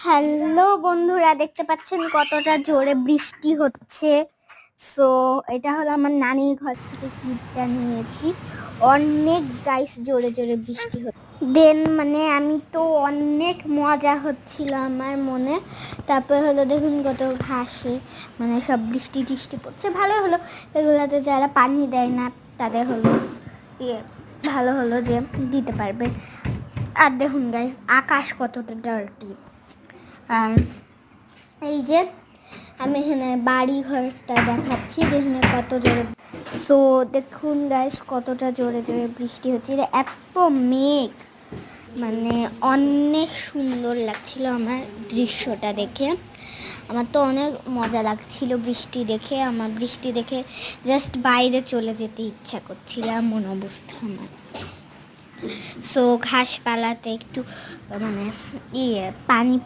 Hello বন্ধুরা, দেখতে পাচ্ছেন কতটা জোরে বৃষ্টি হচ্ছে। সো এটা হলো আমার নানির ঘর থেকে ক্লিপটা নিয়েছি। অনেক গাইস জোরে জোরে বৃষ্টি হচ্ছে। দেন মানে আমি তো অনেক মজা হচ্ছিল আমার মনে। তারপরে হলো দেখুন কত ঘাসে মানে সব বৃষ্টি টিষ্টি পড়ছে, ভালো হলো। এগুলাতে যারা পানি দেয় না তাদের হলো ভালো হলো যে দিতে পারবে। আর দেখুন গাইস আকাশ কতটা ডার্টি। আর এই যে আমি এখানে বাড়ি ঘরটা দেখাচ্ছি, যেখানে কত জোরে। সো দেখুন গাইস কতটা জোরে জোরে বৃষ্টি হচ্ছে। এত মেঘ মানে অনেক সুন্দর লাগছিল আমার দৃশ্যটা দেখে। আমার তো অনেক মজা লাগছিল বৃষ্টি দেখে। আমার বৃষ্টি দেখে জাস্ট বাইরে চলে যেতে ইচ্ছা করছিল, এমন অবস্থা আমার। সো ঘাসপালাতে একটু মানে পানি